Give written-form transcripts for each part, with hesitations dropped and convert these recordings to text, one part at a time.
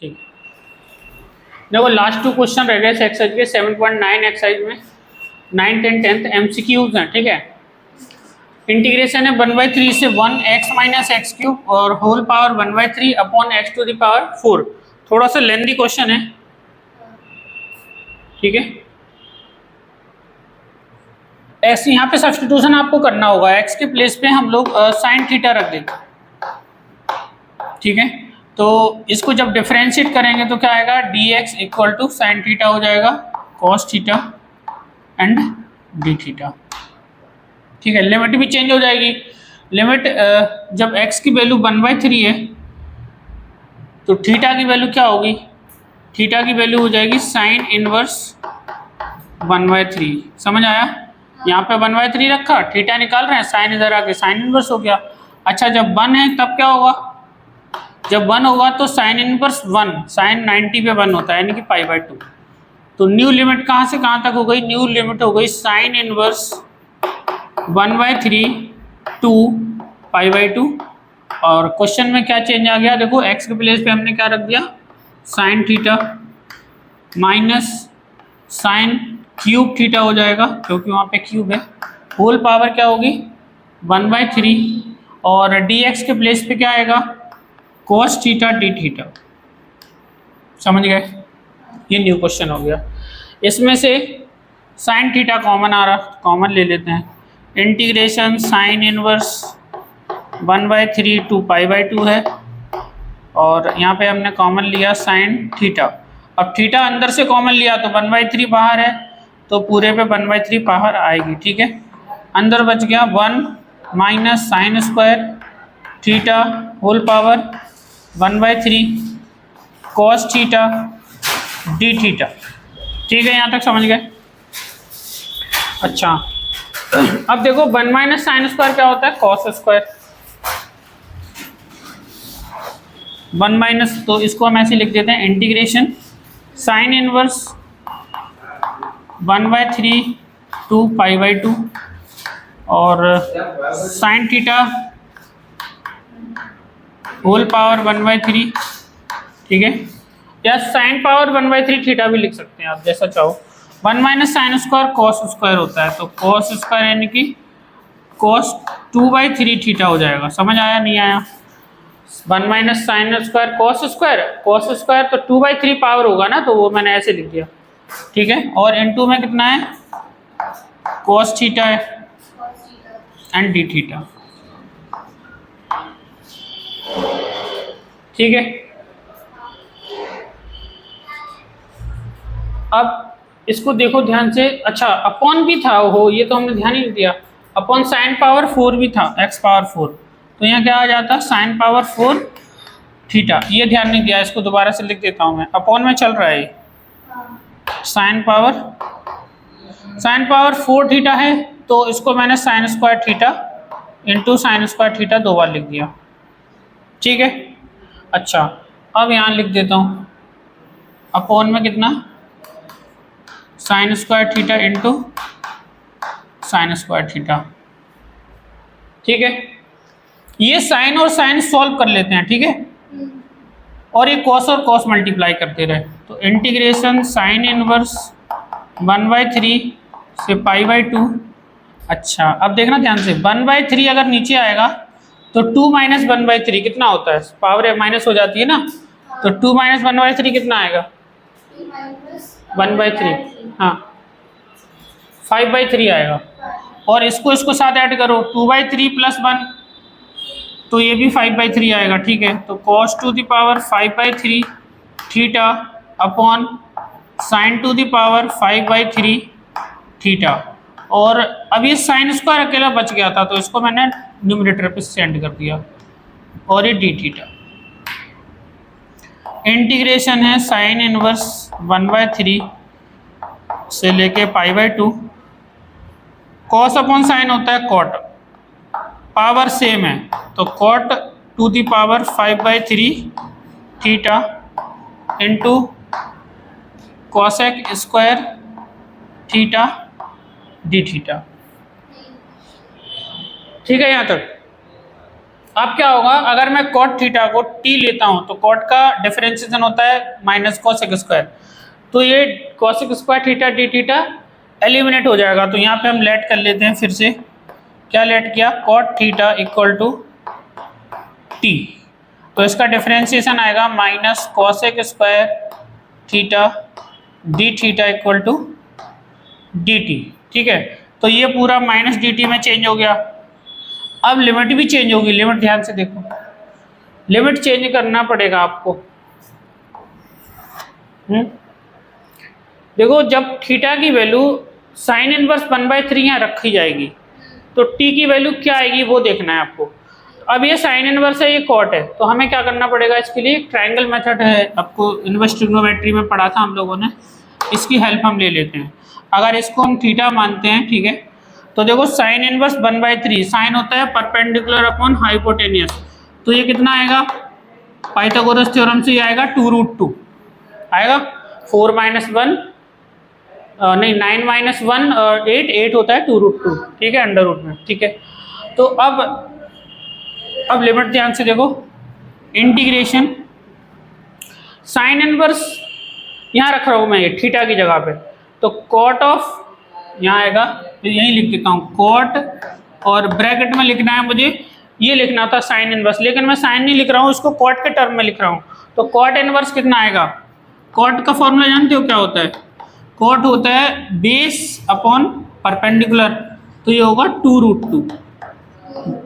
ठीक है, देखो लास्ट 2 क्वेश्चन रह गए एक्सरसाइज के 7.9 एक्सरसाइज में 9th एंड 10th MCQs हैं। ठीक है, इंटीग्रेशन है 1/3 से 1x माइनस एक्स क्यूब और whole power 1/3 upon x to the power 4। थोड़ा सा लेंथी क्वेश्चन है। ठीक है, ऐसे यहाँ पे सब्स्टिट्यूशन आपको करना होगा, x के प्लेस पे हम लोग साइन थीटा रख देंगे। ठीक है, तो इसको जब डिफरेंशिएट करेंगे तो क्या आएगा, dx equal to sine theta हो जाएगा cos theta and d theta. ठीक है, लिमिट भी चेंज हो जाएगी। लिमिट जब x की वैल्यू 1/3 है तो थीटा की वैल्यू क्या होगी, थीटा की वैल्यू हो जाएगी साइन इनवर्स 1/3। समझ आया, यहाँ पे 1/3 रखा, थीटा निकाल रहे हैं, साइन इधर आके साइन इनवर्स हो गया। अच्छा, जब 1 है तब क्या होगा, जब 1 होगा तो साइन इनवर्स 1, साइन 90 पे 1 होता है यानी कि π/2। तो न्यू लिमिट कहाँ से कहाँ तक हो गई, न्यू लिमिट हो गई साइन इनवर्स 1/3 टू π/2। और क्वेश्चन में क्या चेंज आ गया, देखो x के प्लेस पे हमने क्या रख दिया, sine theta minus sine cube theta हो जाएगा क्योंकि वहाँ पे क्यूब है। होल पावर क्या होगी 1/3 और dx के प्लेस पे क्या आएगा, cos थीटा डी थीटा। समझ गए, ये न्यू क्वेश्चन हो गया। इसमें से साइन थीटा कॉमन आ रहा, कॉमन ले लेते हैं। इंटीग्रेशन साइन इनवर्स 1/3 टू π/2 है और यहाँ पे हमने कॉमन लिया साइन थीटा। अब थीटा अंदर से कॉमन लिया तो 1/3 बाहर है तो पूरे पे 1/3 बाहर आएगी। ठीक है, अंदर बच गया 1 minus sine square theta whole power 1/3 cos theta d theta. ठीक है, यहाँ तक समझ गए। अच्छा, अब देखो 1 माइनस साइन स्क्वायर क्या होता है, कॉस स्क्वायर। 1 माइनस, तो इसको हम ऐसे लिख देते हैं, इंटीग्रेशन साइन इनवर्स 1/3 टू π/2 और साइन थीटा होल पावर 1/3। ठीक है, या साइन पावर 1/3 थीटा भी लिख सकते हैं आप, जैसा चाहो। 1 minus sine square cos square होता है तो कॉस स्क्वायर यानी कि कॉस 2/3 थीटा हो जाएगा। समझ आया नहीं आया, 1 minus sine square cos square तो 2/3 पावर होगा ना, तो वो मैंने ऐसे लिख दिया। ठीक है, और इनटू में कितना है, कॉस थीटा है एंड डी थीटा। ठीक है, अब इसको देखो ध्यान से। अच्छा, अपॉन भी था, हो ये तो हमने ध्यान ही नहीं दिया, अपॉन साइन पावर 4 भी था, x पावर 4, तो यहाँ क्या आ जाता, साइन पावर 4 थीटा। ये ध्यान नहीं दिया, इसको दोबारा से लिख देता हूँ मैं, अपॉन में चल रहा है, साइन पावर 4 थीटा है तो इसको मैंने sign square theta into sine square theta 2 बार लिख दिया। ठीक है, अच्छा अब यहाँ लिख देता हूँ, अपॉन में कितना, sign square theta into sine square theta. ठीक है, ये साइन और साइन सॉल्व कर लेते हैं। ठीक है, और ये कॉस और कॉस मल्टीप्लाई करते रहे, तो इंटीग्रेशन साइन इनवर्स 1/3 से π/2। अच्छा, अब देखना ध्यान से, 1/3 अगर नीचे आएगा तो 2 माइनस 1/3 कितना होता है, पावर माइनस हो जाती है ना, तो 2 माइनस 1/3 कितना आएगा, 1/3, हाँ 5/3 आएगा। और इसको साथ ऐड करो, 2/3 प्लस 1 तो ये भी 5/3 आएगा। ठीक है, तो cos to the power 5/3 theta upon sine to the power 5/3 theta. और अब ये साइन स्क्वायर अकेला बच गया था तो इसको मैंने न्यूमरेटर पे सेंड कर दिया, और ये डी थीटा। इंटीग्रेशन है साइन इनवर्स 1/3 से लेके π/2, कॉस अपॉन साइन होता है कॉट, पावर सेम है तो cot to the power 5/3 theta into cosec square theta d theta. ठीक है यहाँ तक। अब क्या होगा, अगर मैं कॉट थीटा को टी लेता हूं तो कॉट का डिफरेंशिएशन होता है माइनस कॉसेक स्क्वायर, तो ये cosec square theta d theta eliminate हो जाएगा। तो यहाँ पे हम लेट कर लेते हैं फिर से, क्या लेट किया, cot theta equal to t, तो इसका डिफरेंशिएशन आएगा minus cosec square theta d theta equal to d t. ठीक है, तो ये पूरा माइनस डी टी में चेंज हो गया। अब लिमिट भी चेंज होगी, लिमिट ध्यान से देखो, लिमिट चेंज करना पड़ेगा आपको। देखो जब थीटा की वैल्यू साइन इनवर्स 1/3 यहाँ रखी जाएगी तो टी की वैल्यू क्या आएगी वो देखना है आपको। अब ये साइन इनवर्स है, ये कॉट है, तो हमें क्या करना पड़ेगा, इसके लिए ट्रायंगल मेथड है, आपको इनवर्स ट्रिग्नोमेट्री में पढ़ा था हम लोगों ने, इसकी हेल्प हम ले लेते हैं। अगर इसको हम थीटा मानते हैं, ठीक है, तो देखो साइन इनवर्स 1/3, साइन होता है परपेंडिकुलर अपॉन हाइपोटेनियस, तो ये कितना आएगा, पाइथागोरस थ्योरम से ये आएगा 2√2 आएगा, 4 - 1 नहीं 9 - 1 8 होता है 2√2, ठीक है, अंडर रूट में। ठीक है, तो अब लिमिट ध्यान से देखो, इंटीग्रेशन साइन इनवर्स यहाँ रख रहा हूँ मैं ये थीटा की जगह पे, तो कॉट ऑफ यहाँ आएगा, तो यही लिख देता हूँ कॉट, और ब्रैकेट में लिखना है मुझे, ये लिखना था साइन इनवर्स, लेकिन मैं साइन नहीं लिख रहा हूँ, इसको कॉट के टर्म में लिख रहा हूँ। तो कॉट इनवर्स कितना आएगा, कॉट का फॉर्मूला जानते हो क्या होता है, कॉट होता है बेस अपॉन परपेंडिकुलर, तो ये होगा 2√2,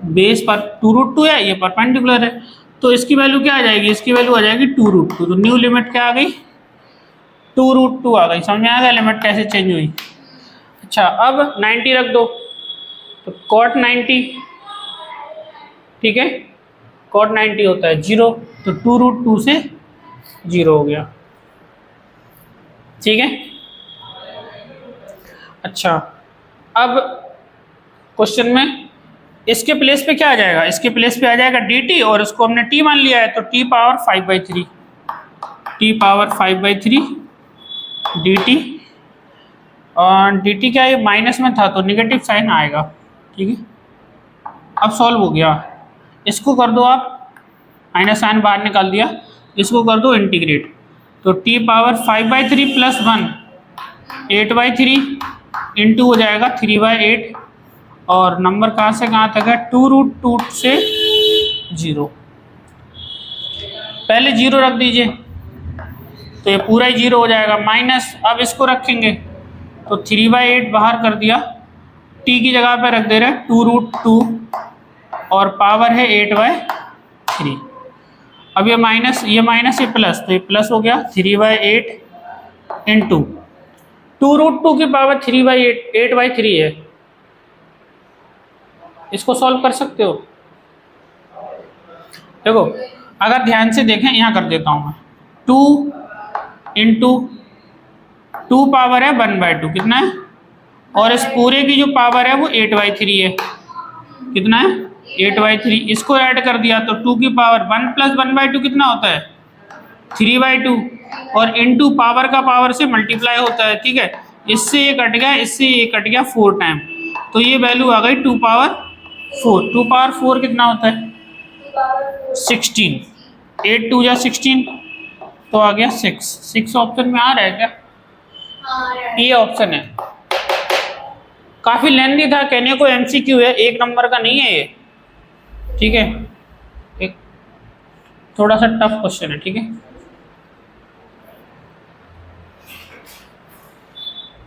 बेस पर 2√2 है, ये परपेंडिकुलर है, तो इसकी वैल्यू क्या आ जाएगी, इसकी वैल्यू आ जाएगी 2√2, तो न्यू लिमिट क्या आ गई, 2√2 आ गई। समझ में आ गया लिमिट कैसे चेंज हुई। अच्छा, अब 90 रख दो, तो कॉट 90, ठीक है, कॉट 90 होता है 0, तो 2√2 से 0 हो गया। ठीक है, अच्छा, अब क्वेश्चन में इसके प्लेस पे क्या आ जाएगा, इसके प्लेस पे आ जाएगा dt, और इसको हमने t मान लिया है, तो t power 5/3, t power 5/3 dt, और dt क्या, ये माइनस में था तो निगेटिव साइन आएगा। ठीक है, अब सॉल्व हो गया, इसको कर दो आप, माइनस साइन बाहर निकाल दिया, इसको कर दो इंटीग्रेट, तो t पावर 5/3 + 1 8/3 इंटू हो जाएगा 3/8, और नंबर कहाँ से कहाँ तक है, 2√2 से 0, पहले 0 रख दीजिए तो ये पूरा ही 0 हो जाएगा, माइनस, अब इसको रखेंगे तो 3/8 बाहर कर दिया, t की जगह पे रख दे रहे हैं 2√2, और पावर है 8/3, अब ये माइनस ये प्लस, तो ये प्लस हो गया 3/8 इंटू 2√2 की पावर 3/8 8/3 है, इसको सॉल्व कर सकते हो। देखो अगर ध्यान से देखें, यहाँ कर देता हूँ मैं, 2 इंटू 2 पावर है 1/2, कितना है, और इस पूरे की जो पावर है वो 8/3 है, कितना है 8/3, इसको ऐड कर दिया तो 2 की पावर 1 + 1/2 कितना होता है 3/2, और इंटू पावर का पावर से मल्टीप्लाई होता है। ठीक है, इससे ये कट गया, इससे ये कट गया 4 टाइम, तो ये वैल्यू आ गई 2 पावर 4, 2 पावर 4 कितना होता है 16, 8 2 = 16, तो आ गया 6 ऑप्शन में आ रहा है क्या, ये ऑप्शन है। काफी लेंथी था, कहने को एमसीक्यू है, 1 नंबर का नहीं है ये। ठीक है, एक थोड़ा सा टफ क्वेश्चन है। ठीक है।